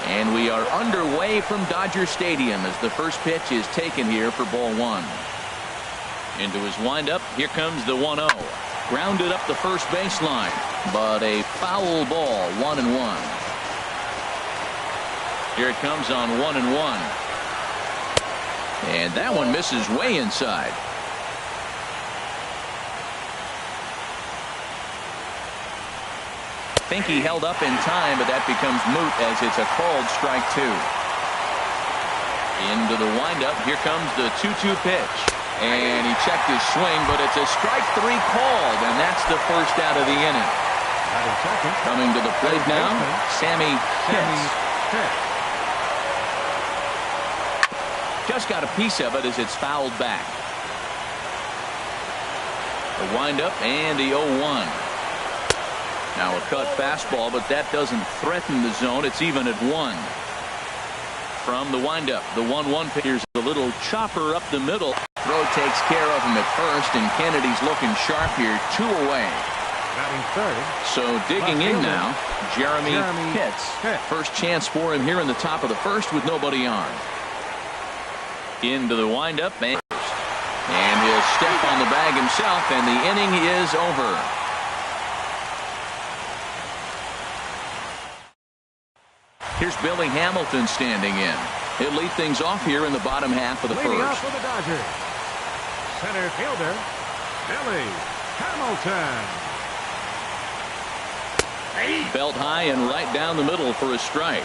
And we are underway from Dodger Stadium as the first pitch is taken here for ball one. Into his windup. Here comes the 1-0. Grounded up the first baseline, but a foul ball. 1-1. Here it comes on 1-1. And that one misses way inside. I think he held up in time, but that becomes moot as it's a called strike two. Into the windup. Here comes the 2-2 pitch. And he checked his swing, but it's a strike three called, and that's the first out of the inning. Coming to the plate now, Sammy Pitts. Just got a piece of it as it's fouled back. The windup and the 0-1. Now a cut fastball, but that doesn't threaten the zone. It's even at 1. From the windup, the 1-1 pitch. Here's a little chopper up the middle. Throw takes care of him at first, and Kennedy's looking sharp here. 2 away. Batting third. So digging in now, Jeremy Pitts. First chance for him here in the top of the first with nobody on. Into the windup, and he'll step on the bag himself, and the inning is over. Here's Billy Hamilton standing in. He'll lead things off here in the bottom half of the Leading first. off for the Dodgers, center fielder Billy Hamilton. Belt high and right down the middle for a strike.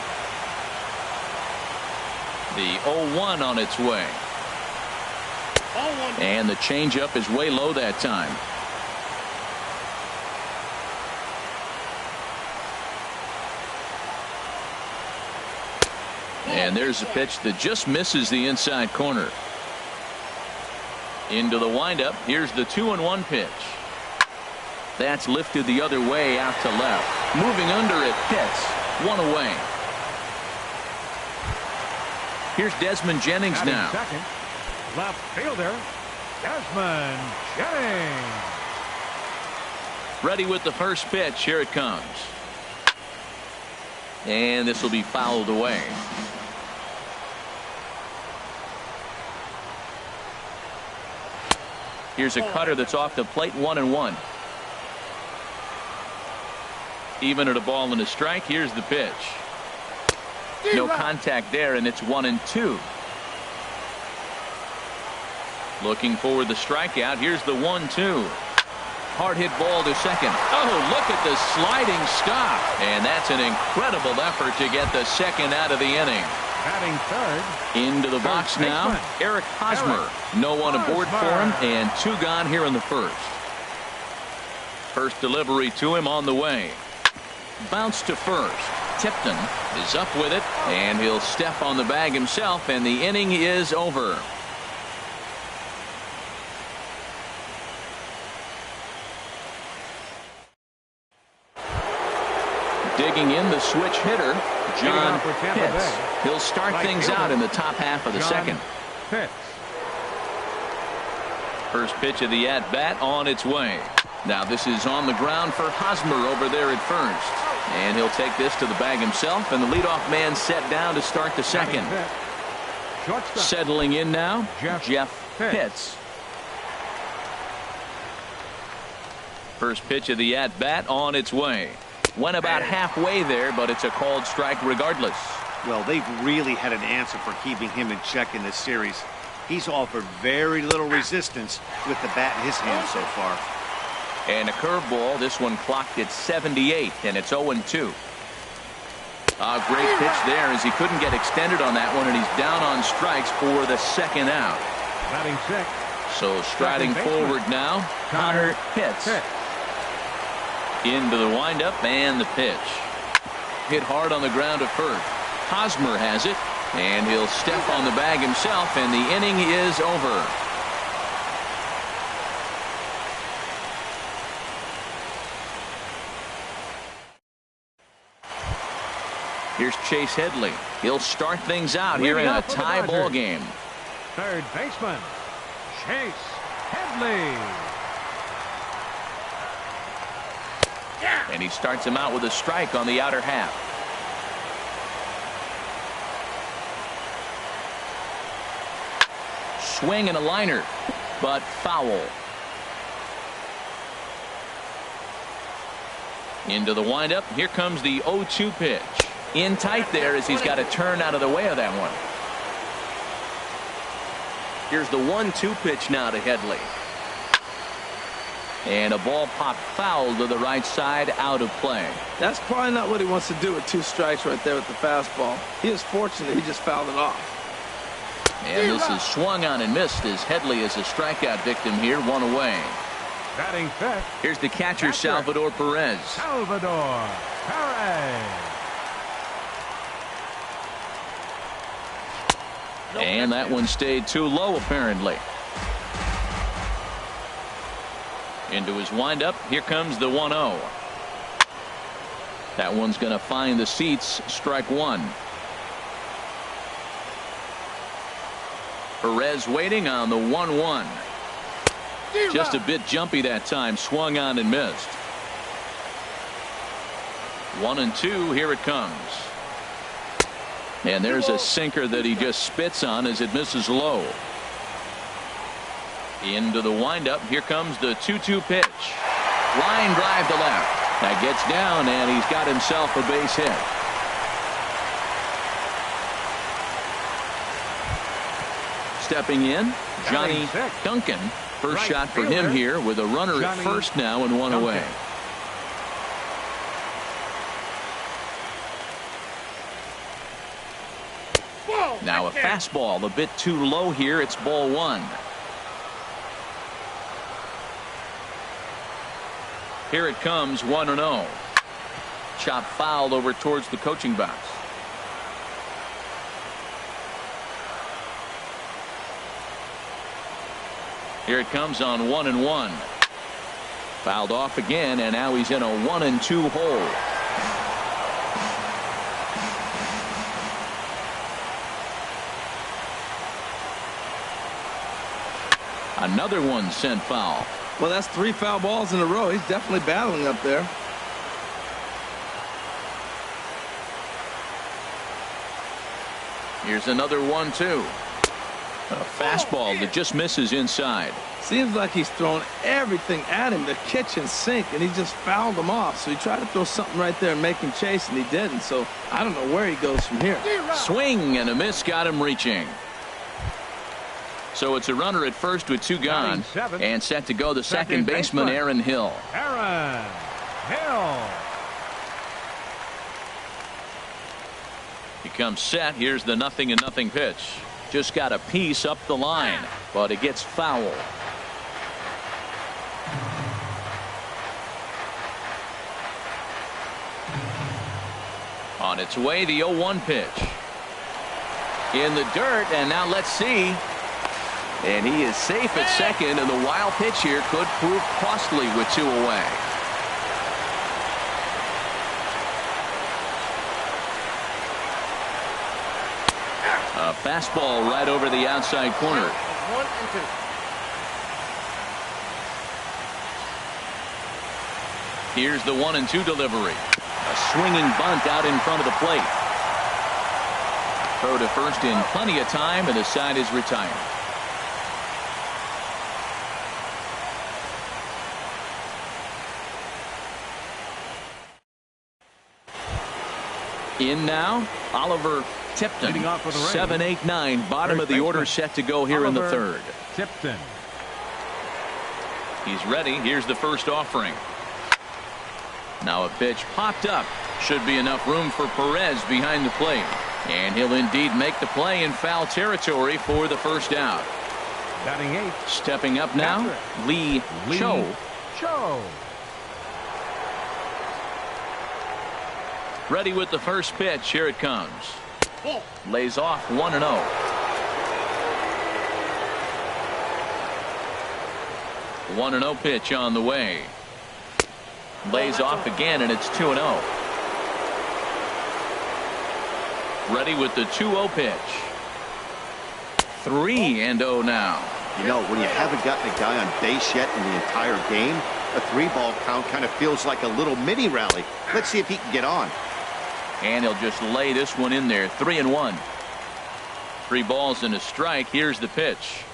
The 0-1 on its way. And the changeup is way low that time. And there's a pitch that just misses the inside corner. Into the windup. Here's the 2-1 pitch. That's lifted the other way out to left. Moving under it, Pitts. 1 away. Here's Desmond Jennings now. Second, left fielder Desmond Jennings. Ready with the first pitch. Here it comes. And this will be fouled away. Here's a cutter that's off the plate. 1-1. Even at a ball and a strike. Here's the pitch. No contact there, and it's 1-2. Looking for the strikeout. Here's the 1-2. Hard hit ball to second. Oh, look at the sliding stop. And that's an incredible effort to get the second out of the inning. Batting third. Into the box now, Eric Hosmer. No one aboard for him, and 2 gone here in the first. First delivery to him on the way. Bounce to first. Tipton is up with it, and he'll step on the bag himself, and the inning is over. Digging in, the switch hitter, John Pitts. He'll start things out in the top half of the second. First pitch of the at-bat on its way. Now this is on the ground for Hosmer over there at first. And he'll take this to the bag himself, and the leadoff man set down to start the second. Settling in now, Jeff Pitts. First pitch of the at-bat on its way. Went about halfway there, but it's a called strike regardless. Well, they've really had an answer for keeping him in check in this series. He's offered very little resistance with the bat in his hand so far. And a curveball. This one clocked at 78, and it's 0-2. A great pitch there as he couldn't get extended on that one, and he's down on strikes for the second out. Batting sixth. So striding forward now, Connor Pitts. Into the windup and the pitch. Hit hard on the ground at first. Hosmer has it, and he'll step on the bag himself, and the inning is over. Here's Chase Headley. He'll start things out here in a tie ball game. Third baseman, Chase Headley. And he starts him out with a strike on the outer half. swing and a liner, but foul. Into the windup. Here comes the 0-2 pitch. In tight there as he's got to turn out of the way of that one. Here's the 1-2 pitch now to Headley. And a ball popped foul to the right side, out of play. That's probably not what he wants to do with 2 strikes right there with the fastball. He is fortunate he just fouled it off. And this is swung on and missed as Headley is a strikeout victim here, 1 away. Batting fifth. Here's the catcher, Salvador Perez. Salvador Perez. And that one stayed too low, apparently. Into his windup. Here comes the 1-0. That one's going to find the seats. Strike 1. Perez waiting on the 1-1. Just a bit jumpy that time. Swung on and missed. 1-2. Here it comes. And there's a sinker that he just spits on as it misses low. Into the windup. Here comes the 2-2 pitch. Line drive to left. That gets down, and he's got himself a base hit. Stepping in, Johnny Duncan. First shot for him here with a runner at first now and 1 away. Now a fastball a bit too low here. It's ball 1. Here it comes, 1-0. Chop fouled over towards the coaching box. Here it comes on 1-1. Fouled off again, and now he's in a 1-2 hole. Another one sent foul. Well, that's 3 foul balls in a row. He's definitely battling up there. Here's another 1-2. A fastball that just misses inside. Seems like he's thrown everything at him, the kitchen sink, and he just fouled them off. So he tried to throw something right there and make him chase, and he didn't. So I don't know where he goes from here. Swing and a miss got him reaching. So it's a runner at first with 2 gone, and set to go the second baseman, Aaron Hill. Aaron Hill. He comes set. Here's the 0-0 pitch. Just got a piece up the line, but it gets foul. On its way, the 0-1 pitch. In the dirt, and now let's see. And he is safe at second, and the wild pitch here could prove costly with 2 away. A fastball right over the outside corner. 1-2. Here's the 1-2 delivery. A swinging bunt out in front of the plate. Throw to first in plenty of time, and the side is retired. In now, Oliver Tipton. 7, 8, 9. Bottom of the order set to go here in the third. Tipton. He's ready. Here's the first offering. Now a pitch popped up. Should be enough room for Perez behind the plate. And he'll indeed make the play in foul territory for the first out. Batting 8. Stepping up now, Lee Cho. Ready with the first pitch. Here it comes. Lays off 1-0. 1-0 pitch on the way. Lays off again, and it's 2-0. Ready with the 2-0 pitch. 3-0 now. You know, when you haven't gotten a guy on base yet in the entire game, a 3-ball count kind of feels like a little mini rally. Let's see if he can get on. And he'll just lay this one in there. 3-1. 3 balls and a strike. Here's the pitch.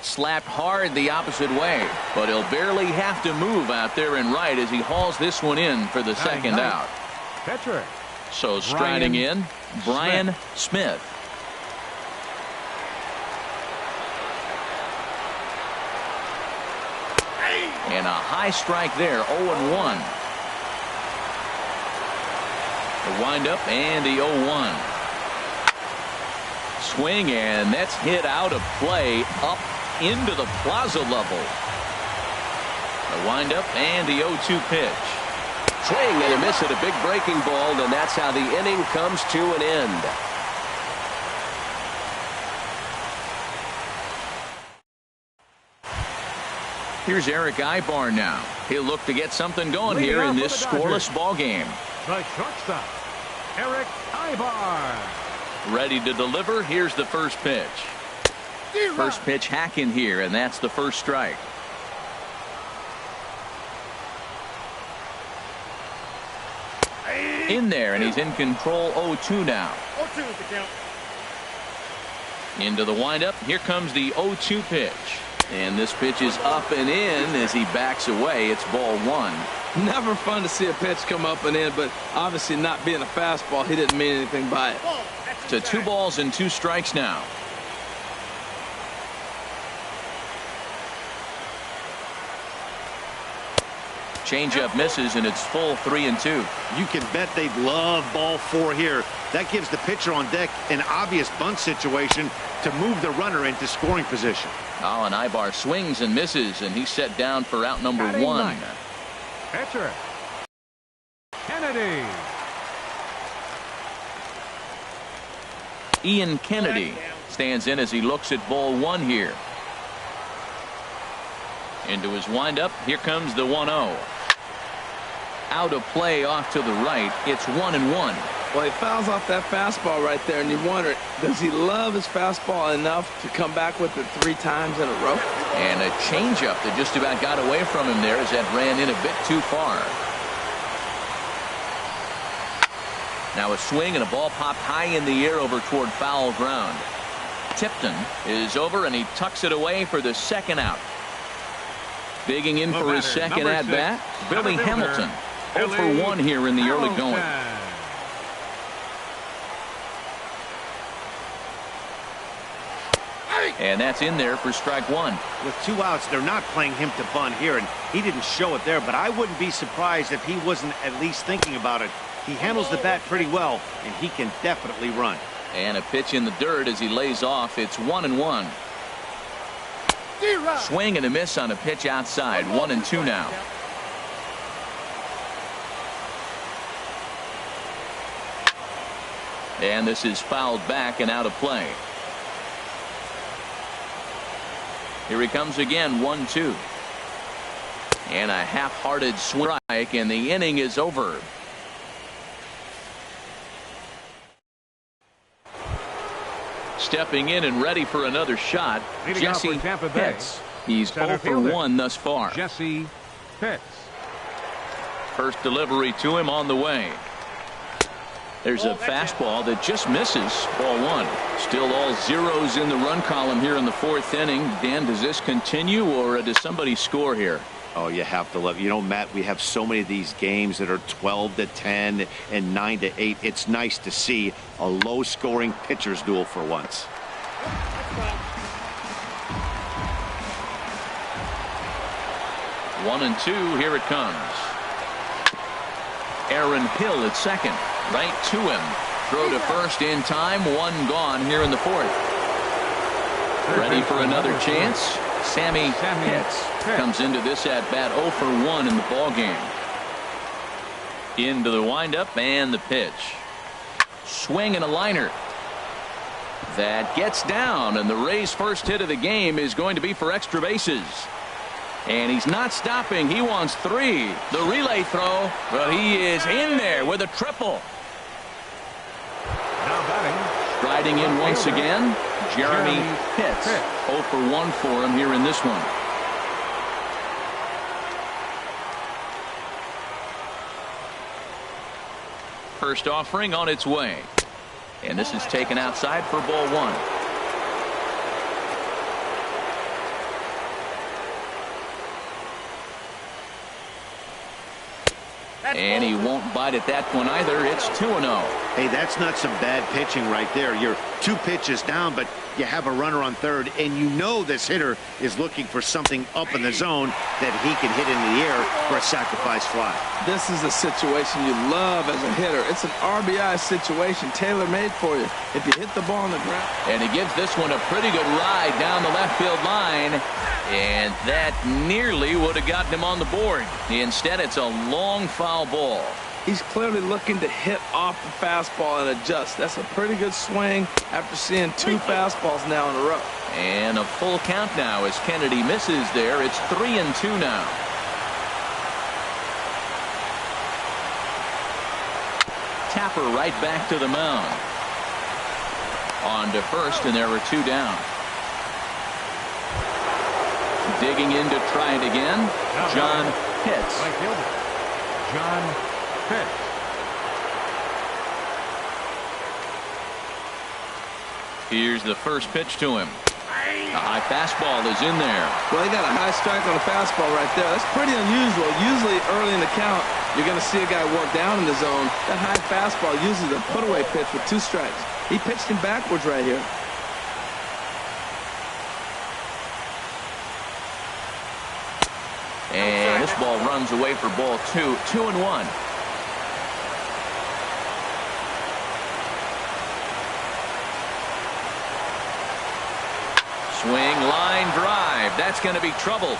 slapped hard the opposite way, but he'll barely have to move out there in right as he hauls this one in for the second out. Pitcher. So striding in, Brian Smith. And a high strike there, 0-1. The windup and the 0-1. Swing, and that's hit out of play up into the plaza level. The windup and the 0-2 pitch. Swing and a miss at a big breaking ball, and that's how the inning comes to an end. Here's Eric Ibar now. He'll look to get something going here in this scoreless ball game. The shortstop, Eric Ibar. Ready to deliver. Here's the first pitch. First pitch hacking here, and that's the first strike. In there, and he's in control. 0-2 now. 0-2 is the count. Into the windup. Here comes the 0-2 pitch. And this pitch is up and in as he backs away. It's ball one. Never fun to see a pitch come up and in, but obviously not being a fastball, he didn't mean anything by it. To 2 balls and 2 strikes now. Changeup misses, and it's full 3-2. You can bet they'd love ball 4 here. That gives the pitcher on deck an obvious bunt situation to move the runner into scoring position. Oh, and Ibar swings and misses, and he's set down for out number 1. Pitcher, Kennedy. Ian Kennedy stands in as he looks at ball 1 here. Into his windup. Here comes the 1-0. Out of play off to the right. It's 1-1. Well, he fouls off that fastball right there, and you wonder, does he love his fastball enough to come back with it 3 times in a row? And a changeup that just about got away from him there as that ran in a bit too far. Now a swing, and a ball popped high in the air over toward foul ground. Tipton is over, and he tucks it away for the second out. Bigging in for his second at-bat, Billy Hamilton. 0 for 1 here in the early going. And that's in there for strike 1. With 2 outs, they're not playing him to bunt here, and he didn't show it there, but I wouldn't be surprised if he wasn't at least thinking about it. He handles the bat pretty well, and he can definitely run. And a pitch in the dirt as he lays off. It's 1-1. Swing and a miss on a pitch outside. 1-2 now. And this is fouled back and out of play. Here he comes again. 1-2. And a half-hearted strike, and the inning is over. Stepping in and ready for another shot, Jesse Pitts. He's 0 for 1 thus far. Jesse Pitts. First delivery to him on the way. There's a fastball that just misses. Ball 1. Still all zeros in the run column here in the 4th inning. Dan, does this continue, or does somebody score here? Oh, you have to love. You know, Matt, we have so many of these games that are 12-10 and 9-8. It's nice to see a low-scoring pitcher's duel for once. One and 2. Here it comes. Aaron Hill at second. Right to him. Throw to first in time. 1 gone here in the 4th. Ready for another chance. Sammy Pitts comes into this at bat 0 for 1 in the ball game. Into the windup and the pitch. Swing and a liner. That gets down, and the Rays' first hit of the game is going to be for extra bases. And he's not stopping. He wants 3. The relay throw, but he is in there with a triple. Now batting. Striding in once again, Jeremy Pitts. 0 for 1 for him here in this one. First offering on its way. And this is taken outside for ball 1. And he won't bite at that one either. It's 2-0. Hey, that's not some bad pitching right there. You're 2 pitches down, but you have a runner on third, and you know this hitter is looking for something up in the zone that he can hit in the air for a sacrifice fly. This is a situation you love as a hitter. It's an RBI situation tailor-made for you. If you hit the ball on the ground. And he gives this one a pretty good ride down the left field line. And that nearly would have gotten him on the board. Instead, it's a long foul ball. He's clearly looking to hit off the fastball and adjust. That's a pretty good swing after seeing 2 fastballs now in a row. And a full count now as Kennedy misses there. It's 3-2 now. Tapper right back to the mound. On to first, and there were 2 down. Digging in to try it again, John Pitts. Right fielder, John Pitts. Here's the first pitch to him. A high fastball is in there. Well, he got a high strike on the fastball right there. That's pretty unusual. Usually early in the count, you're going to see a guy work down in the zone. That high fastball usually the put-away pitch with 2 strikes. He pitched him backwards right here. And this ball runs away for ball 2. 2-1. Swing, line drive. That's going to be trouble.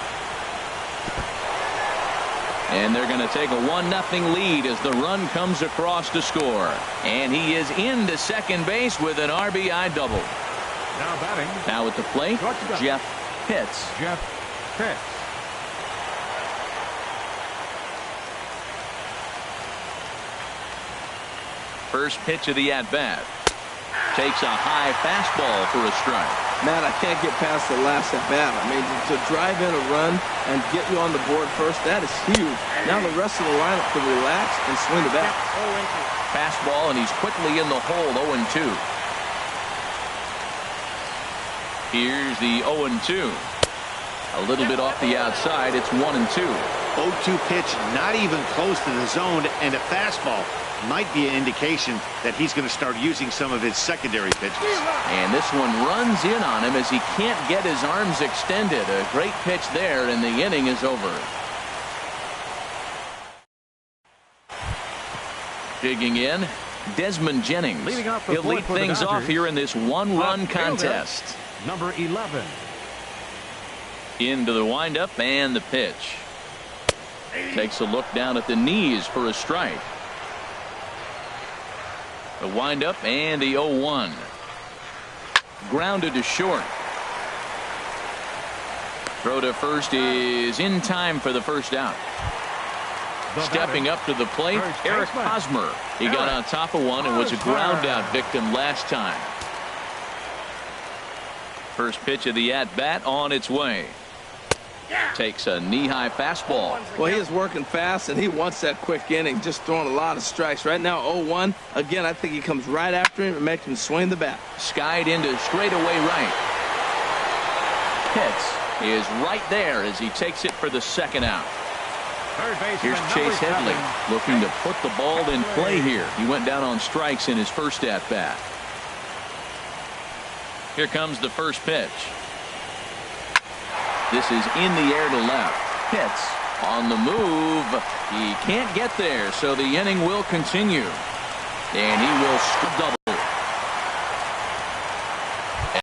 And they're going to take a 1-0 lead as the run comes across to score. And he is into second base with an RBI double. Now batting. Now at the plate, Jeff Pitts. Jeff Pitts. First pitch of the at-bat. Takes a high fastball for a strike. Matt, I can't get past the last at-bat. I mean, to drive in a run and get you on the board first, that is huge. Now the rest of the lineup can relax and swing the bat. Fastball, and he's quickly in the hole, 0-2. Here's the 0-2. A little bit off the outside. It's 1-2. 0-2 pitch, not even close to the zone, and a fastball might be an indication that he's going to start using some of his secondary pitches. And this one runs in on him as he can't get his arms extended. A great pitch there, and the inning is over. Digging in, Desmond Jennings. Leading off the He'll board lead for the things off Dodgers, here in this one-run contest. Number 11. Into the windup and the pitch. Takes a look down at the knees for a strike. The windup and the 0-1. Grounded to short. Throw to first is in time for the first out. Stepping up to the plate, Eric Hosmer. He got on top of one and was a ground out victim last time. First pitch of the at-bat on its way. Takes a knee-high fastball. Well, he is working fast, and he wants that quick inning, just throwing a lot of strikes. Right now, 0-1. Again, I think he comes right after him and makes him swing the bat. Skied into straightaway right. Pitts is right there as he takes it for the second out. Here's Chase Headley looking to put the ball in play here. He went down on strikes in his first at-bat. Here comes the first pitch. This is in the air to left. Pitts on the move. He can't get there, so the inning will continue. And he will double.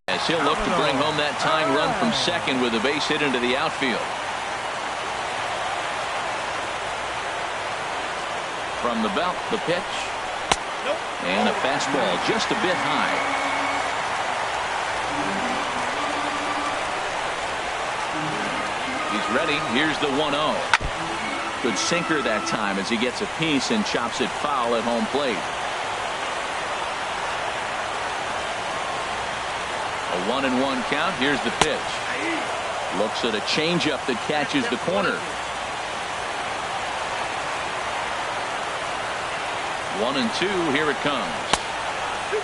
As he'll look to bring home that tying run from second with a base hit into the outfield. From the belt, the pitch. And a fastball just a bit high. He's ready. Here's the 1-0. Good sinker that time as he gets a piece and chops it foul at home plate. A 1-1 count. Here's the pitch. Looks at a changeup that catches the corner. 1-2. Here it comes.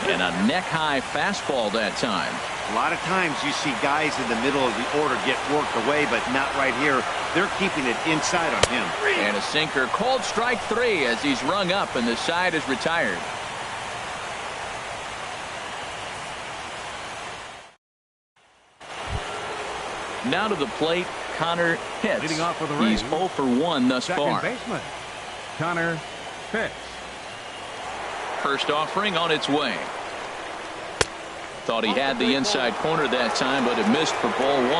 And a neck-high fastball that time. A lot of times you see guys in the middle of the order get worked away, but not right here. They're keeping it inside on him. And a sinker, called strike 3 as he's rung up and the side is retired. Now to the plate, Connor Pitts. Leading off for the He's Rays, 0 for 1 thus second far. baseman, Connor Pitts. First offering on its way. Thought he had the inside corner that time, but it missed for ball 1.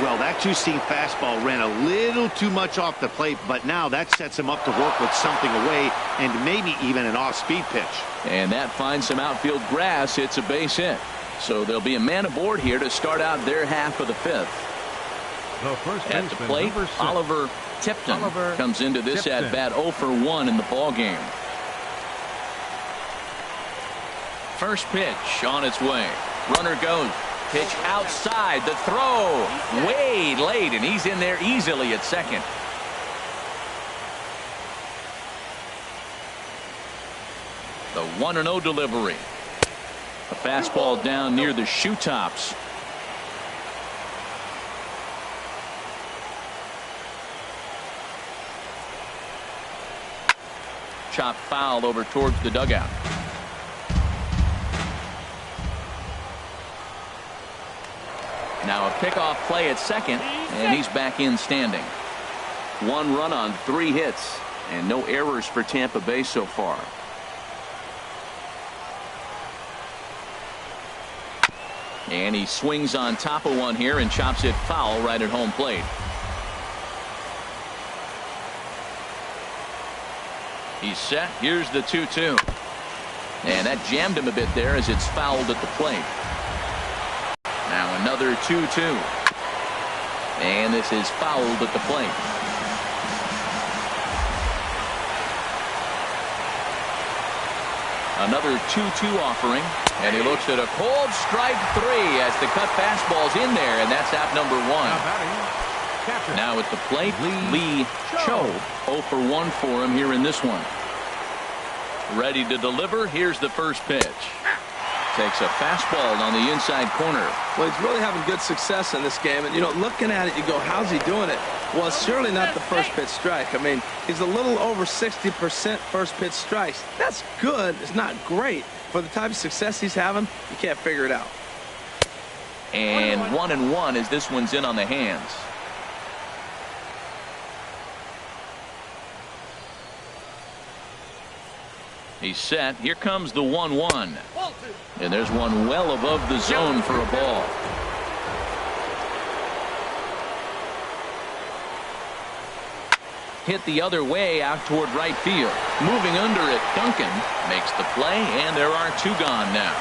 Well, that two-seam fastball ran a little too much off the plate, but now that sets him up to work with something away and maybe even an off-speed pitch. And that finds some outfield grass. It's a base hit. So there'll be a man aboard here to start out their half of the 5th. The first At the baseman, plate, number 6. Oliver Tipton comes into this Tipton. at bat 0 for 1 in the ball game. First pitch on its way. Runner goes. Pitch outside. The throw way late, and he's in there easily at second. The 1-0 delivery. A fastball down near the shoe tops. Chop foul over towards the dugout. Now a pickoff play at second, and he's back in standing. 1 run on 3 hits, and no errors for Tampa Bay so far. And he swings on top of one here and chops it foul right at home plate. He's set. Here's the 2-2. And that jammed him a bit there as it's fouled at the plate. Now another 2-2. And this is fouled at the plate. Another 2-2 offering. And he looks at a cold strike 3 as the cut fastball's in there, and that's out number 1. Now batting, catcher. Now at the plate, Lee Cho. 0 for 1 for him here in this one. Ready to deliver. Here's the first pitch. Takes a fastball on the inside corner. Well, he's really having good success in this game. And, you know, looking at it, you go, how's he doing it? Well, it's surely not the first pitch strike. I mean, he's a little over 60% first pitch strikes. That's good. It's not great. For the type of success he's having, you can't figure it out. And 1-1 as this one's in on the hands. He's set. Here comes the 1-1. And there's one well above the zone for a ball. Hit the other way out toward right field. Moving under it, Duncan makes the play, and there are 2 gone now.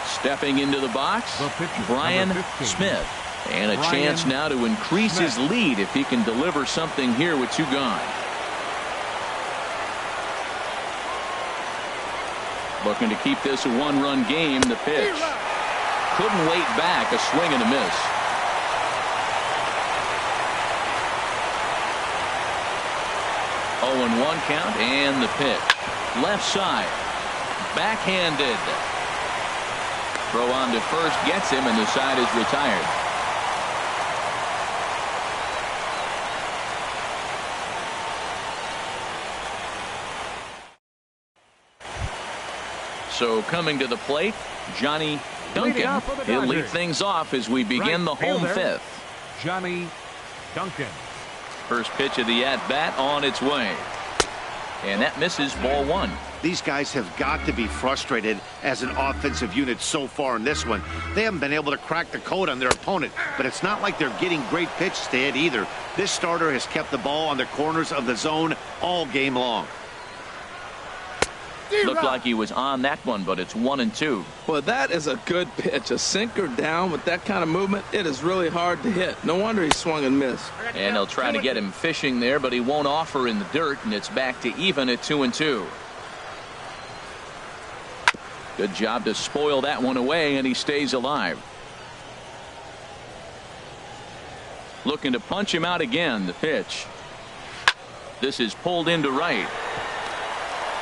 Stepping into the box, The pitcher, Brian number 15. Smith. And a Brian chance now to increase his Smith. lead if he can deliver something here with 2 gone. Looking to keep this a 1-run game. The pitch. Couldn't wait back. A swing and a miss. Oh, 1 count, and the pitch. Left side. Backhanded. Throw on to first gets him, and the side is retired. So coming to the plate, Johnny Duncan. off for the He'll lead Dodgers. things off as we begin Right the home fielder. 5th. Johnny Duncan. First pitch of the at-bat on its way. And that misses ball 1. These guys have got to be frustrated as an offensive unit so far in this one. They haven't been able to crack the code on their opponent, but it's not like they're getting great pitches to hit either. This starter has kept the ball on the corners of the zone all game long. Looked like he was on that one, but it's 1-2. Well, that is a good pitch. A sinker down with that kind of movement, it is really hard to hit. No wonder he swung and missed. And they'll try to get him fishing there, but he won't offer in the dirt, and it's back to even at 2-2. Good job to spoil that one away, and he stays alive. Looking to punch him out again. The pitch. This is pulled into right.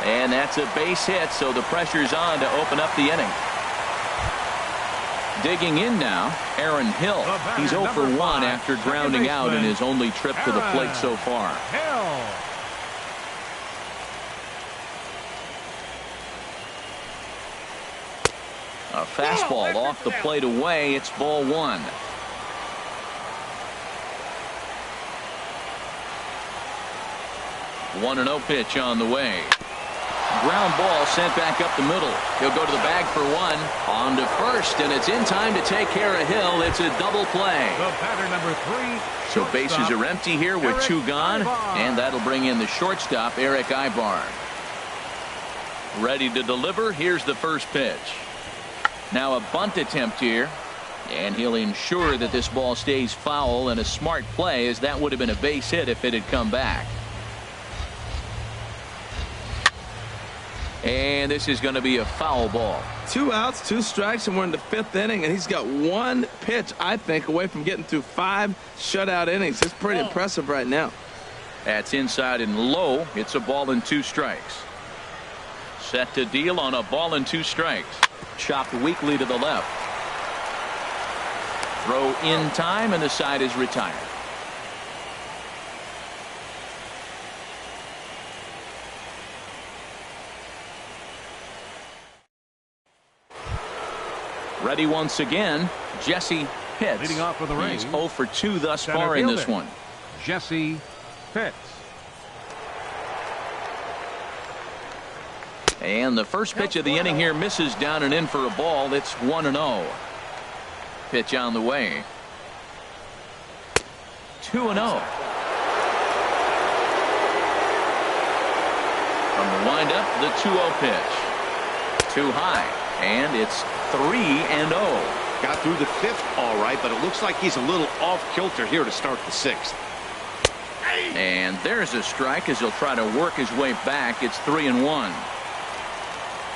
And that's a base hit, so the pressure's on to open up the inning. Digging in now, Aaron Hill. He's 0 for 1 after grounding out in his only trip to the plate so far. Hill. A fastball off the plate away. It's ball 1. 1-0 pitch on the way. Ground ball sent back up the middle. He'll go to the bag for 1. On to first, and it's in time to take care of Hill. It's a double play. The batter number 3. So bases are empty here with 2 gone, and that'll bring in the shortstop, Eric Ibar. Ready to deliver. Here's the first pitch. Now a bunt attempt here, and he'll ensure that this ball stays foul, and a smart play, as that would have been a base hit if it had come back. And this is going to be a foul ball. 2 outs, 2 strikes, and we're in the 5th inning, and he's got 1 pitch, I think, away from getting through 5 shutout innings. It's pretty impressive right now. That's inside and low. It's a ball and 2 strikes. Set to deal on a ball and 2 strikes. Chopped weakly to the left. Throw in time, and the side is retired. Ready once again, Jesse Pitts. Leading off for the Rays. He's 0 for 2 thus Center far in this fielder, one. Jesse Pitts. And the first pitch of the inning here misses down and in for a ball. It's 1-0. Pitch on the way. 2-0. From the windup, the 2-0 pitch. Too high, and it's 3-0. Got through the 5th all right, but it looks like he's a little off kilter here to start the 6th. And there's a strike as he'll try to work his way back. It's 3-1.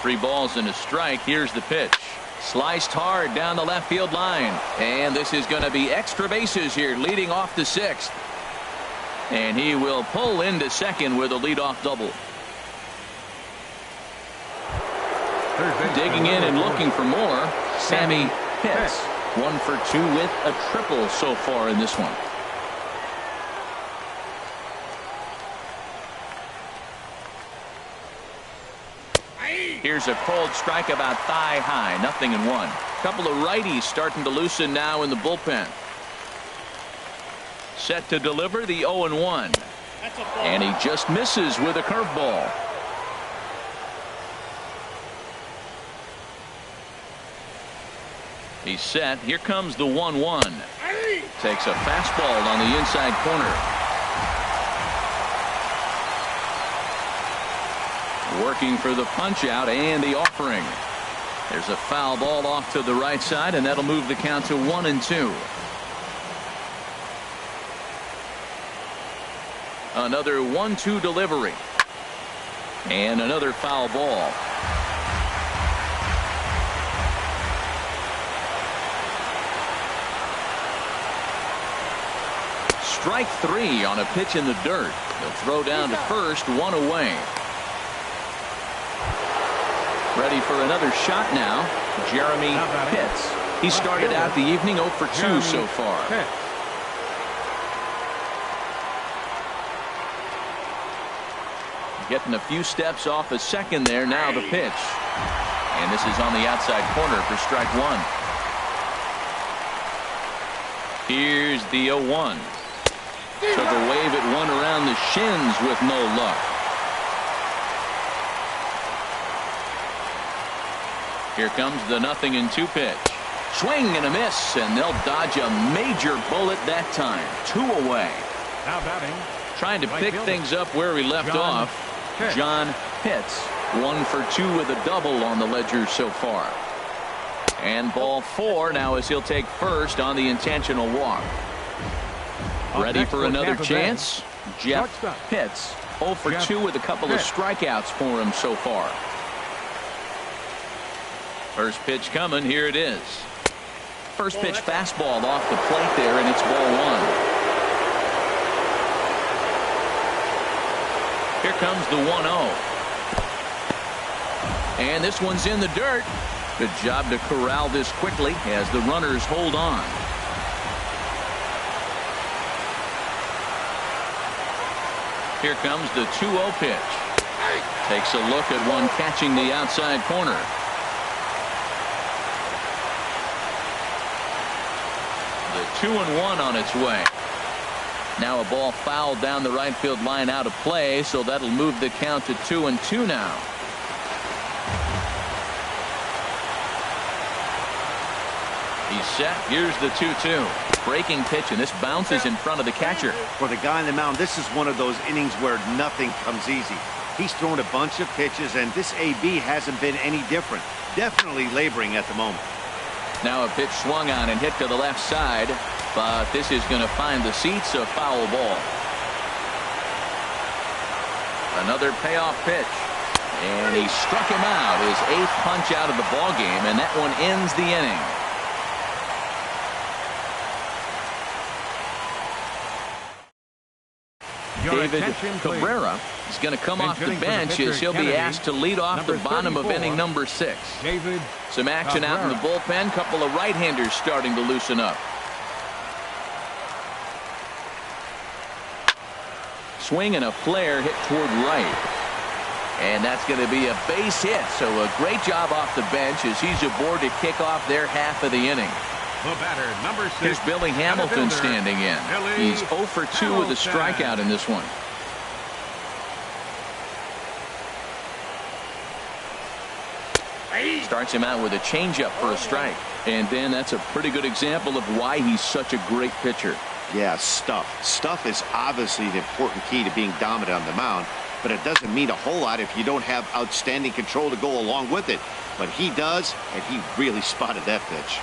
3 balls and a strike. Here's the pitch. Sliced hard down the left field line. And this is going to be extra bases here leading off the 6th. And he will pull into second with a leadoff double. Digging in and looking for more, Sammy Pitts. 1 for 2 with a triple so far in this one. Here's a cold strike about thigh high. 0-1. Couple of righties starting to loosen now in the bullpen. Set to deliver the 0-1. And he just misses with a curveball. He's set. Here comes the 1-1. Takes a fastball on the inside corner. Working for the punch out and the offering. There's a foul ball off to the right side, and that'll move the count to 1-2. Another 1-2 delivery. And another foul ball. Strike 3 on a pitch in the dirt. They'll throw down to first, 1 away. Ready for another shot now, Jeremy Pitts. He started out the evening 0 for 2 so far. Getting a few steps off a second there. Now the pitch. And this is on the outside corner for strike 1. Here's the 0-1. Took a wave at one around the shins with no luck. Here comes the 0-2 pitch. Swing and a miss, and they'll dodge a major bullet that time. 2 away. Now batting. Trying to pick things up where we left off. John Pitts. 1 for 2 with a double on the ledger so far. And ball 4 now as he'll take first on the intentional walk. Ready for another chance? Jeff Pitts. 0 for 2 with a couple of strikeouts for him so far. First pitch coming. Here it is. First pitch fastball off the plate there, and it's ball 1. Here comes the 1-0. And this one's in the dirt. Good job to corral this quickly as the runners hold on. Here comes the 2-0 pitch. Takes a look at one catching the outside corner. The 2-1 on its way. Now a ball fouled down the right field line out of play, so that'll move the count to 2-2 now. He's set. Here's the 2-2. Breaking pitch, and this bounces in front of the catcher. For the guy on the mound, this is one of those innings where nothing comes easy. He's thrown a bunch of pitches, and this AB hasn't been any different. Definitely laboring at the moment. Now a pitch swung on and hit to the left side, but this is going to find the seats, a foul ball. Another payoff pitch, and he struck him out, his 8th punch out of the ball game, and that one ends the inning. David Cabrera is going to come off the bench as he'll be asked to lead off the bottom of inning number 6. Some action out in the bullpen. Couple of right-handers starting to loosen up. Swing and a flare hit toward right. And that's going to be a base hit. So a great job off the bench as he's aboard to kick off their half of the inning. The batter, number 6. Here's Billy Hamilton standing in. He's 0 for 2 with a strikeout in this one. Starts him out with a changeup for a strike. And then that's a pretty good example of why he's such a great pitcher. Yeah, stuff. Stuff is obviously the important key to being dominant on the mound, but it doesn't mean a whole lot if you don't have outstanding control to go along with it. But he does, and he really spotted that pitch.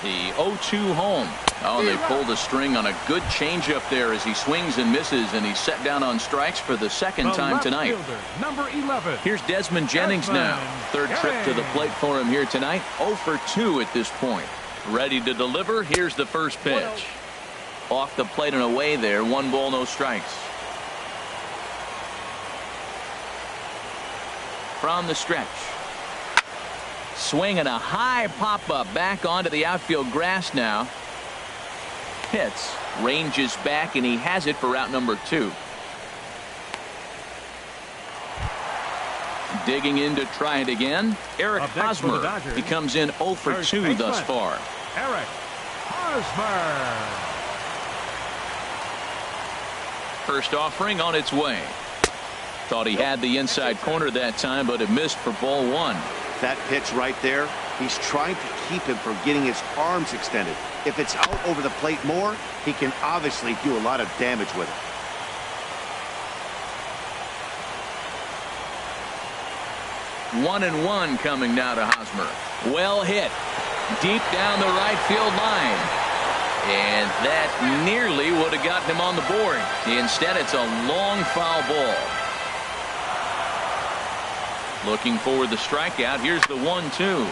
The 0-2 home. Oh, and they pulled a string on a good changeup there as he swings and misses, and he's set down on strikes for the second time tonight. Number 11. Here's Desmond Jennings now. Third trip to the plate for him here tonight. 0 for 2 at this point. Ready to deliver. Here's the first pitch. Off the plate and away there. 1 ball, no strikes. From the stretch. Swing and a high pop-up back onto the outfield grass now. Hits, ranges back, and he has it for out number 2. Digging in to try it again. Eric Hosmer. He comes in 0 for 2 thus far. Eric Hosmer. First offering on its way. Thought he had the inside corner that time, but it missed for ball 1. That pitch right there, he's trying to keep him from getting his arms extended. If it's out over the plate more, he can obviously do a lot of damage with it. One and one coming now to Hosmer. Well hit. Deep down the right field line. And that nearly would have gotten him on the board. Instead, it's a long foul ball. Looking for the strikeout. Here's the 1-2.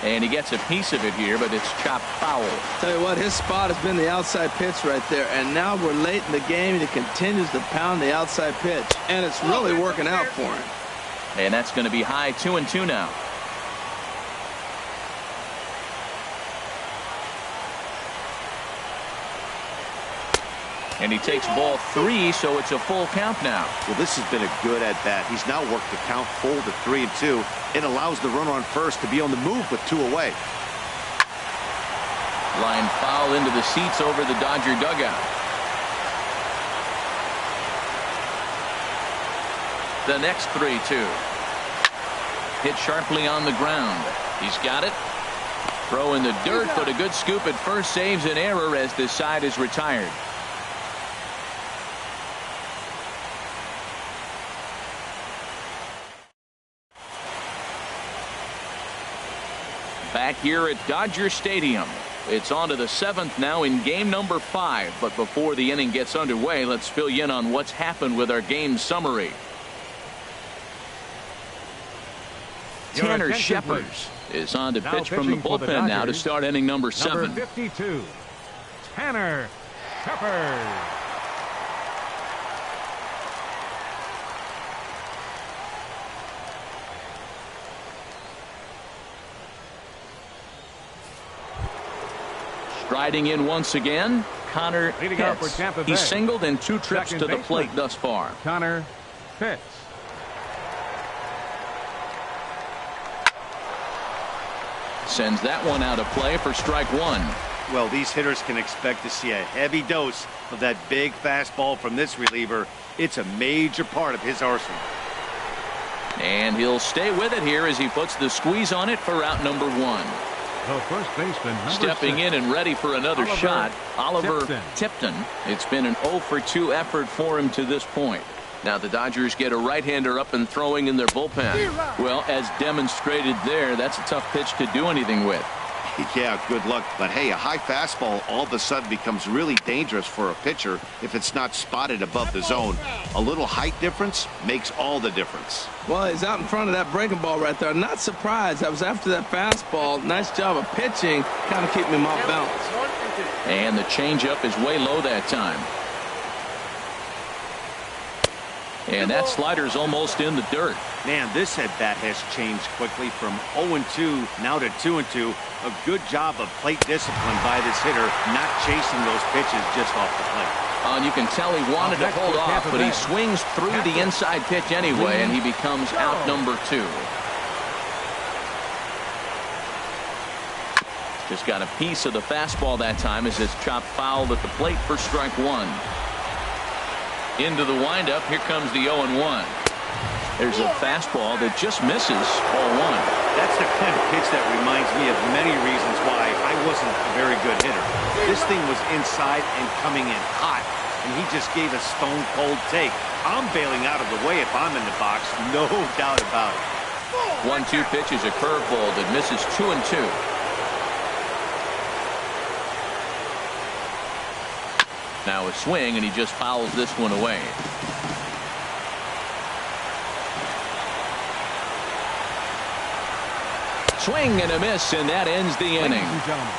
And he gets a piece of it here, but it's chopped foul. Tell you what, his spot has been the outside pitch right there. And now we're late in the game, and he continues to pound the outside pitch. And it's really working out for him. And that's going to be high 2-2 now. And he takes ball 3, so it's a full count now. Well, this has been a good at bat. He's now worked the count full to 3-2. It allows the runner on first to be on the move with 2 away. Line foul into the seats over the Dodger dugout. The next 3-2. Hit sharply on the ground. He's got it. Throw in the dirt, but a good scoop at first saves an error as this side is retired. Back here at Dodger Stadium. It's on to the 7th now in game number 5. But before the inning gets underway, let's fill you in on what's happened with our game summary. Tanner Scheppers is on to pitch from the bullpen now to start inning number 7. Number 52, Tanner Scheppers. Striding in once again, Connor Leading off for Pitts. Tampa He Bay. singled in 2 trips Second to the baseman. plate thus far. Connor Pitts. Sends that one out of play for strike 1. Well, these hitters can expect to see a heavy dose of that big fastball from this reliever. It's a major part of his arsenal. And he'll stay with it here as he puts the squeeze on it for out number 1. The first baseman, number Stepping 6. in and ready for another Oliver shot, Oliver Tipton. Tipton. It's been an 0 for 2 effort for him to this point. Now the Dodgers get a right-hander up and throwing in their bullpen. Well, as demonstrated there, that's a tough pitch to do anything with. Yeah, good luck. But hey, a high fastball all of a sudden becomes really dangerous for a pitcher if it's not spotted above the zone. A little height difference makes all the difference. Well, he's out in front of that breaking ball right there. Not surprised. I was after that fastball. Nice job of pitching. Kind of keeping him off balance. And the changeup is way low that time. And that slider's almost in the dirt. Man, this at-bat has changed quickly from 0-2 now to 2-2. A good job of plate discipline by this hitter, not chasing those pitches just off the plate. And you can tell he wanted to Next hold for off, Tampa but he Bay. swings through the inside pitch anyway, and he becomes out number 2. Just got a piece of the fastball that time as it's chopped foul at the plate for strike 1. Into the windup, here comes the 0-1. There's a fastball that just misses ball 1. That's the kind of pitch that reminds me of many reasons why I wasn't a very good hitter. This thing was inside and coming in hot, and he just gave a stone-cold take. I'm bailing out of the way if I'm in the box, no doubt about it. 1-2 pitch is a curveball that misses 2-2. Now a swing, and he just fouls this one away. Swing and a miss, and that ends the inning. Ladies and gentlemen,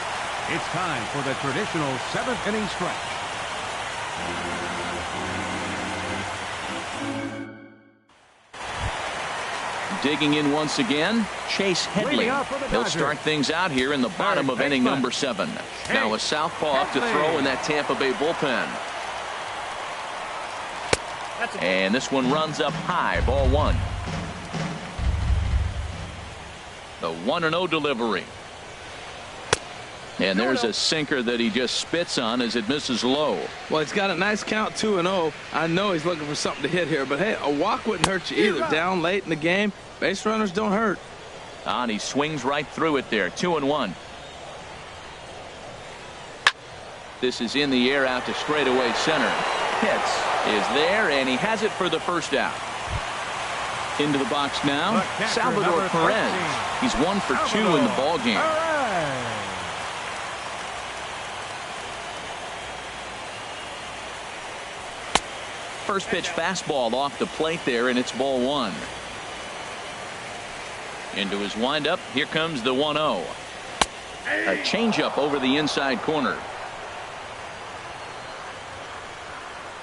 it's time for the traditional 7th inning stretch. Digging in once again, Chase Headley. Leading off for the He'll Dodgers. start things out here in the bottom of inning baseman, number 7. Now a southpaw up to Headley. throw in that Tampa Bay bullpen. And this one runs up high, ball 1. The 1-0 delivery. And there's a sinker that he just spits on as it misses low. Well, he's got a nice count, 2-0. I know he's looking for something to hit here, but hey, a walk wouldn't hurt you either. Down late in the game, base runners don't hurt. And he swings right through it there, 2-1. This is in the air out to straightaway center. Pitts is there, and he has it for the first out. Into the box now, The catcher, Salvador number Perez. 13. He's 1 for 2 in the ball game. Perez. First pitch fastball off the plate there, and it's ball 1. Into his windup, here comes the 1-0. A changeup over the inside corner.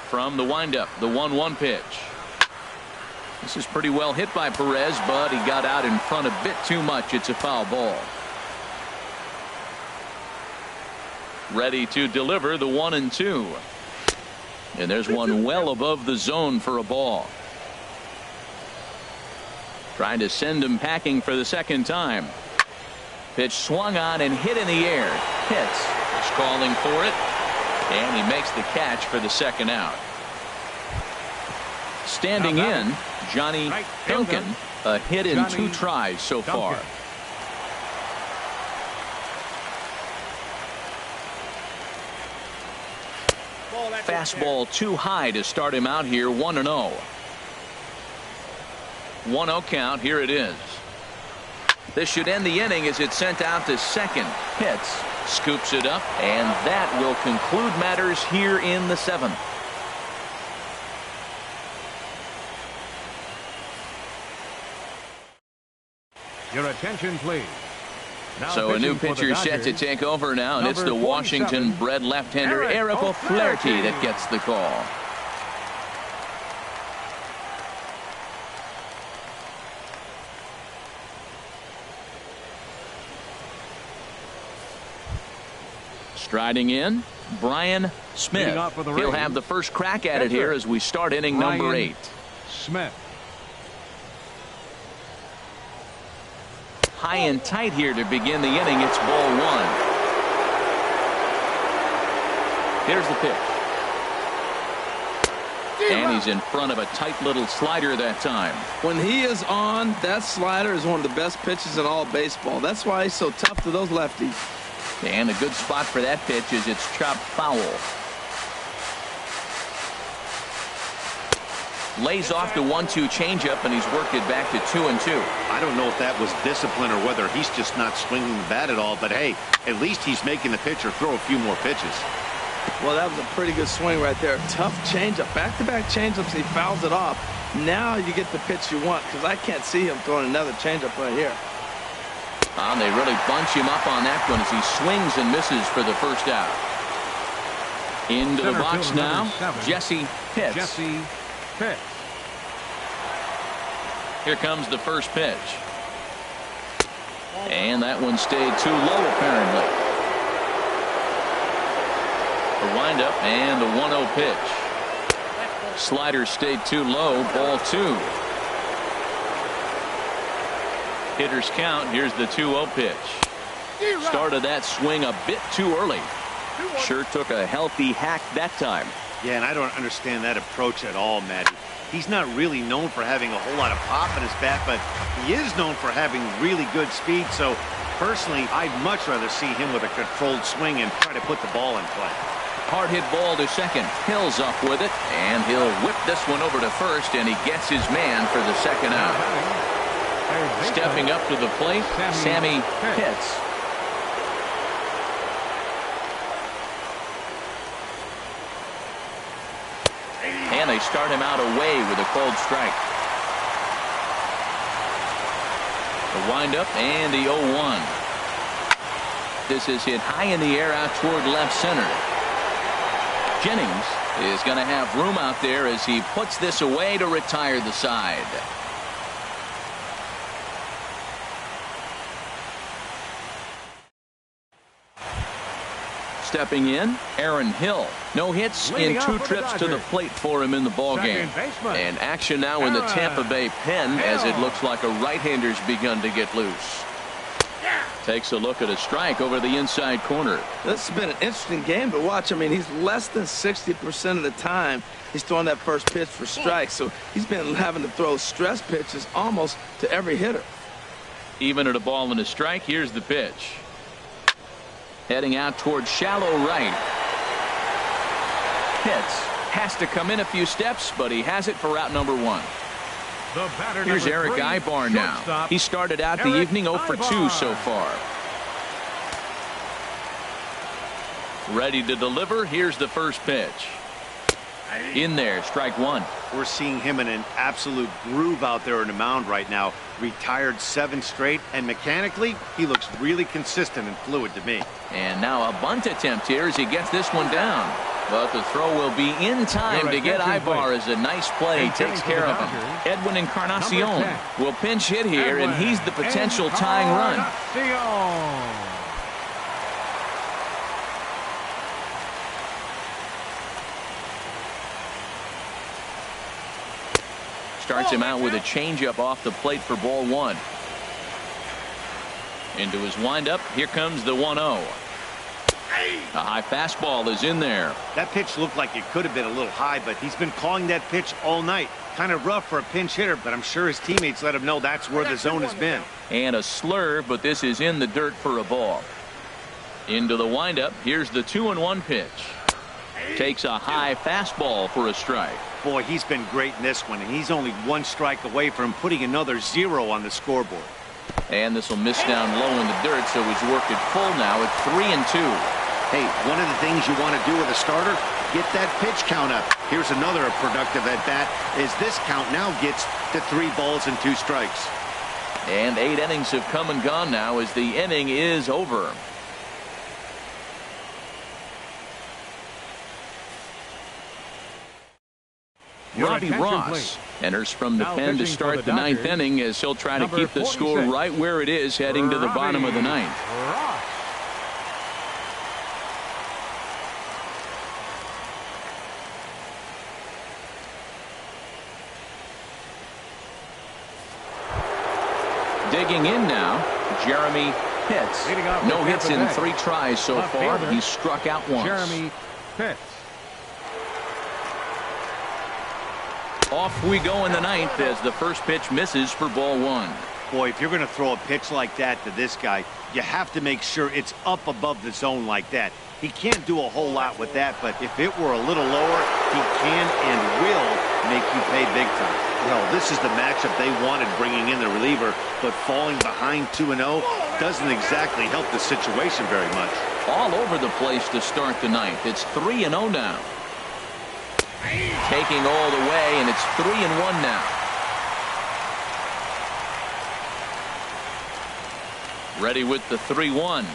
From the windup, the 1-1 pitch. This is pretty well hit by Perez, but he got out in front a bit too much. It's a foul ball. Ready to deliver the 1-2. And there's one well above the zone for a ball. Trying to send him packing for the second time. Pitch swung on and hit in the air. Pitts is calling for it. And he makes the catch for the second out. Standing in, Johnny Right Duncan. fielder. A hit in Johnny 2 tries so far. Duncan. Fastball too high to start him out here, 1-0. 1-0 count. Here it is. This should end the inning as it's sent out to second. Pitts scoops it up, and that will conclude matters here in the 7th. Your attention, please. Now So a new pitching for the pitcher set to Dodgers, take over now, and it's the number 47, Washington-bred left-hander Eric Eric O'Flaherty O'Flaherty. that gets the call. Striding in, Brian Smith. Leading off for the He'll Rays, have the first crack at it here as we start inning number Brian 8. Smith. High and tight here to begin the inning. It's ball 1. Here's the pitch. And he's in front of a tight little slider that time. When he is on, that slider is one of the best pitches in all baseball. That's why he's so tough to those lefties. And a good spot for that pitch is it's chopped foul. Lays off the 1-2 changeup, and he's worked it back to 2-2. I don't know if that was discipline or whether he's just not swinging the bat at all, but hey, at least he's making the pitcher throw a few more pitches. Well, that was a pretty good swing right there. Tough changeup. Back-to-back changeups, he fouls it off. Now you get the pitch you want, because I can't see him throwing another changeup right here. And they really bunch him up on that one as he swings and misses for the first out. Into the box now, Jesse Pitts. Jesse Pitts. Here comes the first pitch. And that one stayed too low, apparently. The windup and the 1-0 pitch. Slider stayed too low, ball 2. Hitter's count. Here's the 2-0 pitch. Started that swing a bit too early. Sure took a healthy hack that time. Yeah, and I don't understand that approach at all, Matty. He's not really known for having a whole lot of pop in his bat, but he is known for having really good speed. So, personally, I'd much rather see him with a controlled swing and try to put the ball in play. Hard hit ball to second. Hill's up with it, and he'll whip this one over to first, and he gets his man for the second out. Stepping up to the plate, Sammy Pitts. And they start him out away with a called strike. The windup and the 0-1. This is hit high in the air out toward left center. Jennings is going to have room out there as he puts this away to retire the side. Stepping in, Aaron Hill. No hits in 2 trips to the plate for him in the ballgame. And action now in the Tampa Bay pen as it looks like a right-hander's begun to get loose. Takes a look at a strike over the inside corner. This has been an interesting game to watch. I mean, he's less than 60% of the time he's throwing that first pitch for strikes. So he's been having to throw stress pitches almost to every hitter. Even at a ball and a strike, here's the pitch. Heading out toward shallow right. Pitts has to come in a few steps, but he has it for out number 1. Here's Eric Ibar now. He started out the evening 0 for 2 so far. Ready to deliver. Here's the first pitch. In there, strike 1. We're seeing him in an absolute groove out there in the mound right now. Retired 7 straight, and mechanically, he looks really consistent and fluid to me. And now a bunt attempt here as he gets this one down. But the throw will be in time to get Ibar as a nice play takes care of him. Edwin Encarnacion will pinch hit here, and he's the potential tying run. Starts him out with a changeup off the plate for ball 1. Into his windup. Here comes the 1-0. A high fastball is in there. That pitch looked like it could have been a little high, but he's been calling that pitch all night. Kind of rough for a pinch hitter, but I'm sure his teammates let him know that's where the zone has been. And a slurve, but this is in the dirt for a ball. Into the windup. Here's the 2-1 pitch. Takes a high fastball for a strike. Boy, he's been great in this one, and he's only 1 strike away from putting another 0 on the scoreboard. And this will miss down low in the dirt, so he's worked it full now at 3-2. Hey, one of the things you want to do with a starter, get that pitch count up. Here's another productive at-bat as this count now gets to 3 balls and 2 strikes. And 8 innings have come and gone now as the inning is over. Robbie Ross enters from the pen to start the 9th inning as he'll try to keep the score right where it is heading to the bottom of the 9th. Digging in now, Jeremy Pitts. No hits in 3 tries so far. He's struck out once. Jeremy Pitts. Off we go in the 9th as the first pitch misses for ball 1. Boy, if you're going to throw a pitch like that to this guy, you have to make sure it's up above the zone like that. He can't do a whole lot with that, but if it were a little lower, he can and will make you pay big time. Well, this is the matchup they wanted bringing in the reliever, but falling behind 2-0 doesn't exactly help the situation very much. All over the place to start the 9th. It's 3-0 now. Taking all the way, and it's 3-1 now. Ready with the 3-1.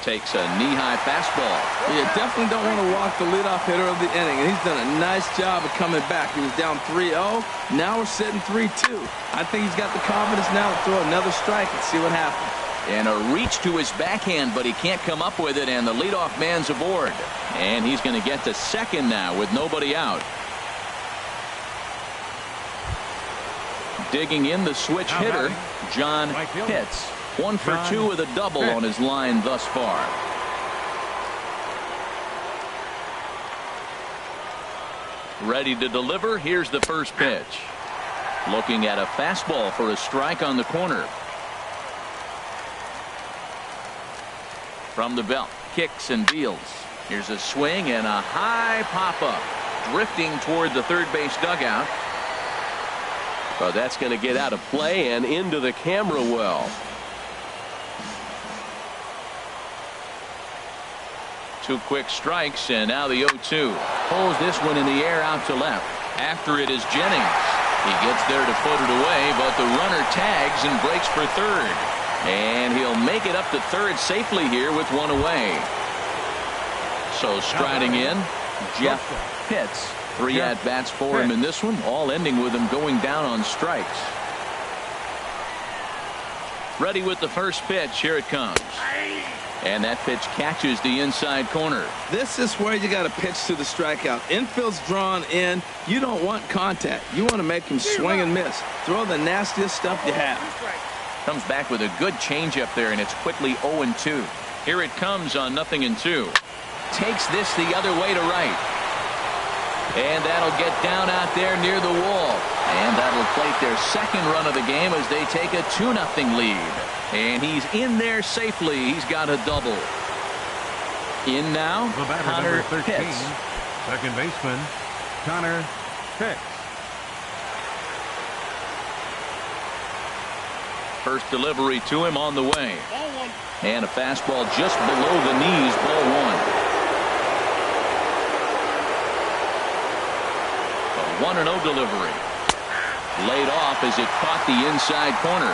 Takes a knee-high fastball. You definitely don't want to walk the leadoff hitter of the inning, and he's done a nice job of coming back. He was down 3-0. Now we're sitting 3-2. I think he's got the confidence now to throw another strike and see what happens. And a reach to his backhand, but he can't come up with it, and the leadoff man's aboard. And he's going to get to second now with nobody out. Digging in the switch hitter, John Pitts. 1 for 2 with a double on his line thus far. Ready to deliver. Here's the first pitch. Looking at a fastball for a strike on the corner. From the belt, kicks and deals. Here's a swing and a high pop-up. Drifting toward the third base dugout. Well, that's going to get out of play and into the camera well. 2 quick strikes, and now the 0-2. Pulls this one in the air out to left. After it is Jennings. He gets there to put it away, but the runner tags and breaks for third. And he'll make it up to third safely here with 1 away. So striding in, Jeff Pitts. 3 at-bats for him in this one, all ending with him going down on strikes. Ready with the first pitch. Here it comes. And that pitch catches the inside corner. This is where you got to pitch to the strikeout. Infield's drawn in. You don't want contact. You want to make him swing and miss. Throw the nastiest stuff you have. Comes back with a good changeup there, and it's quickly 0-2. Here it comes on 0-2. Takes this the other way to right. And that'll get down out there near the wall. And that'll plate their second run of the game as they take a 2-0 lead. And he's in there safely. He's got a double. In now, Connor Pitts. Second baseman, Connor Pitts. First delivery to him on the way. And a fastball just below the knees, ball 1. A 1-0 delivery. Laid off as it caught the inside corner.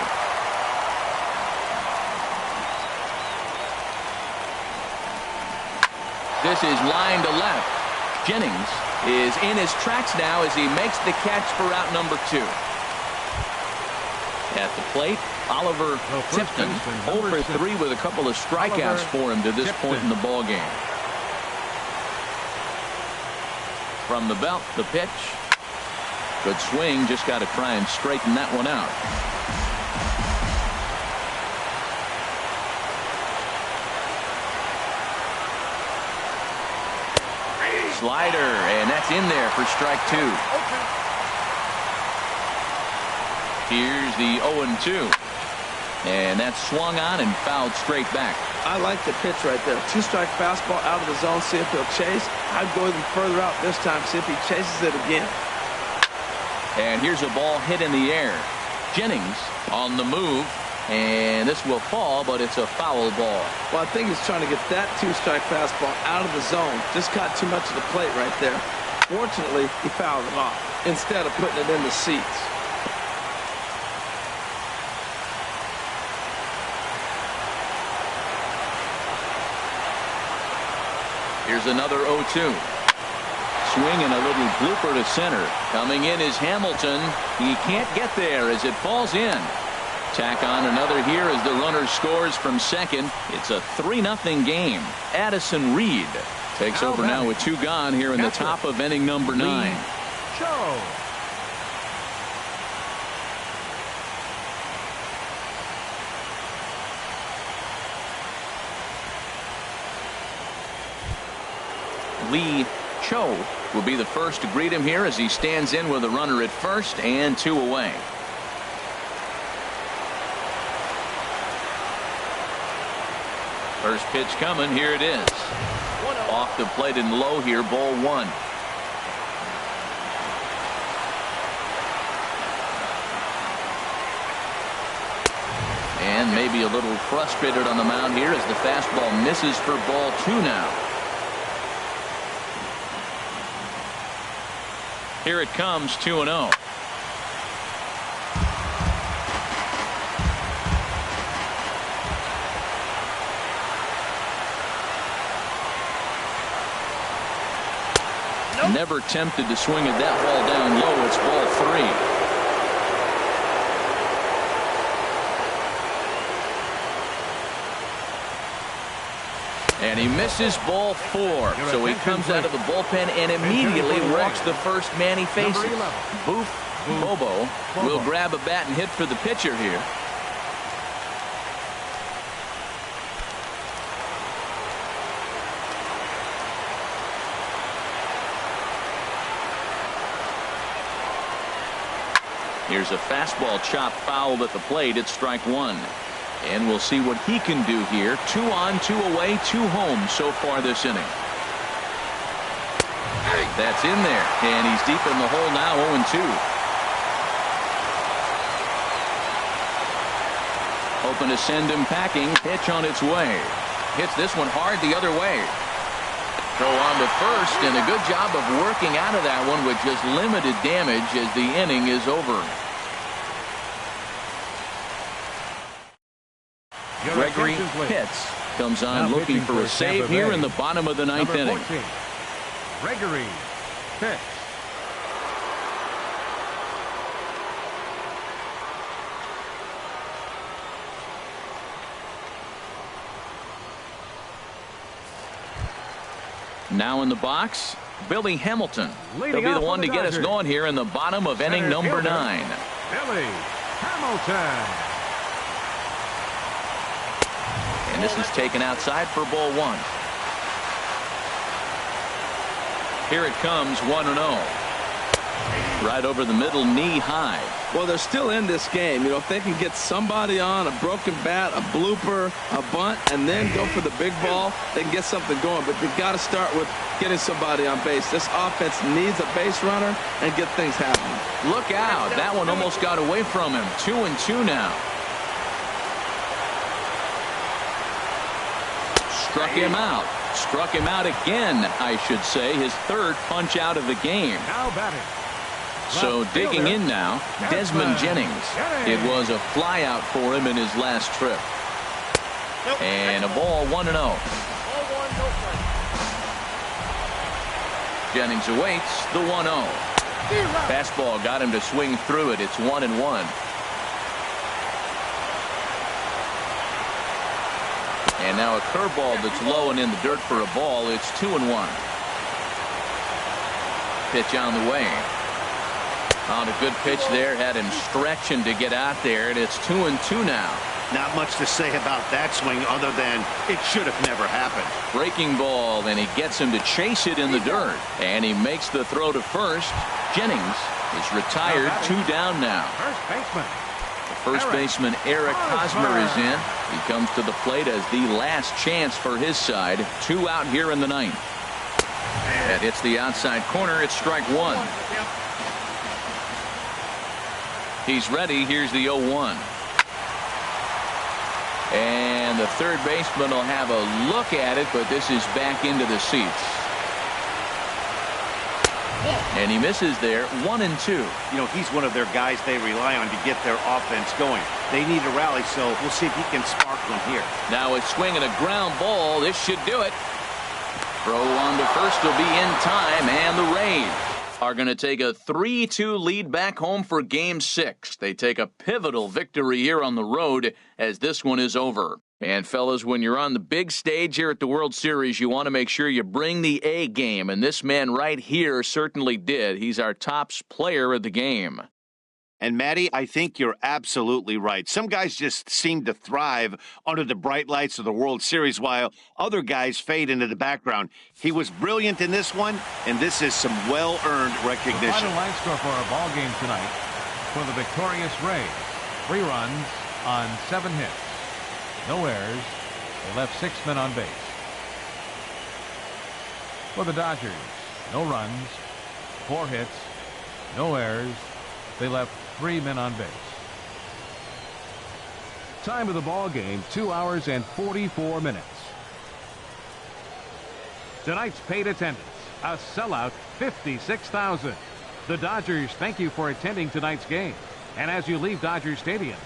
This is line to left. Jennings is in his tracks now as he makes the catch for out number 2. At the plate, Oliver Tipton, 0 for 3 with a couple of strikeouts for him to this point in the ball game. From the belt, the pitch. Good swing, just got to try and straighten that one out. Slider, and that's in there for strike 2. Here's the 0-2. And that's swung on and fouled straight back. I like the pitch right there. 2-strike fastball out of the zone, see if he'll chase. I'd go even further out this time, see if he chases it again. And here's a ball hit in the air. Jennings on the move. And this will fall, but it's a foul ball. Well, I think he's trying to get that 2-strike fastball out of the zone. Just caught too much of the plate right there. Fortunately, he fouled it off instead of putting it in the seats. Here's another 0-2. Swing and a little blooper to center. Coming in is Hamilton. He can't get there as it falls in. Tack on another here as the runner scores from second. It's a 3-0 game. Addison Reed takes over now with 2 gone here in the top of inning number 9. Lee Cho will be the first to greet him here as he stands in with a runner at first and 2 away. First pitch coming. Here it is. Off the plate and low here. Ball 1. And maybe a little frustrated on the mound here as the fastball misses for ball 2 now. Here it comes, 2-0. Never tempted to swing at that ball down low. It's ball 3. And he misses ball 4. So he comes out of the bullpen and immediately walks the first man he faces. Boof Bobo will grab a bat and hit for the pitcher here. Here's a fastball chopped foul at the plate. It's strike 1. And we'll see what he can do here. 2 on, 2 away, 2 home so far this inning. That's in there. And he's deep in the hole now, 0-2. Hoping to send him packing. Pitch on its way. Hits this one hard the other way. Throw on to first, and a good job of working out of that one with just limited damage as the inning is over. Gregory Pitts comes on looking for a save here in the bottom of the 9th inning. Gregory Pitts. Now in the box, Billy Hamilton. He'll be the one to get us going here in the bottom of inning number 9. Billy Hamilton. And this is taken outside for ball 1. Here it comes, 1-0. Right over the middle, knee high. Well, they're still in this game. You know, if they can get somebody on, a broken bat, a blooper, a bunt, and then go for the big ball, they can get something going. But they've got to start with getting somebody on base. This offense needs a base runner and get things happening. Look out. That one almost got away from him. 2-2 now. Struck him out. Struck him out again, I should say. His 3rd punch out of the game. Now batting. So digging in now, Desmond Jennings. It was a fly out for him in his last trip. And a ball, 1-0. Jennings awaits the 1-0. Fastball got him to swing through it. It's 1-1. And now a curveball that's low and in the dirt for a ball. It's 2-1. Pitch on the way. On a good pitch there. Had him stretching to get out there. And it's 2-2 now. Not much to say about that swing other than it should have never happened. Breaking ball, and he gets him to chase it in the dirt. And he makes the throw to first. Jennings is retired. 2 down now. First baseman. First baseman Eric Hosmer is in. He comes to the plate as the last chance for his side. 2 out here in the 9th. That hits the outside corner. It's strike 1. He's ready. Here's the 0-1. And the third baseman will have a look at it, but this is back into the seats. And he misses there. 1-2. You know, he's one of their guys they rely on to get their offense going. They need a rally, so we'll see if he can spark one here. Now a swing and a ground ball. This should do it. Throw on to first will be in time, and the Rays are going to take a 3-2 lead back home for Game 6. They take a pivotal victory here on the road as this one is over. And fellas, when you're on the big stage here at the World Series, you want to make sure you bring the A game. And this man right here certainly did. He's our top player of the game. And, Matty, I think you're absolutely right. Some guys just seem to thrive under the bright lights of the World Series while other guys fade into the background. He was brilliant in this one, and this is some well-earned The recognition. final line score for our ball game tonight for the victorious Rays. 3 runs on 7 hits. No errors. They left 6 men on base. For the Dodgers, no runs, 4 hits, no errors. They left 3 men on base. Time of the ball game, 2 hours and 44 minutes. Tonight's paid attendance, a sellout 56,000. The Dodgers thank you for attending tonight's game. And as you leave Dodger Stadium,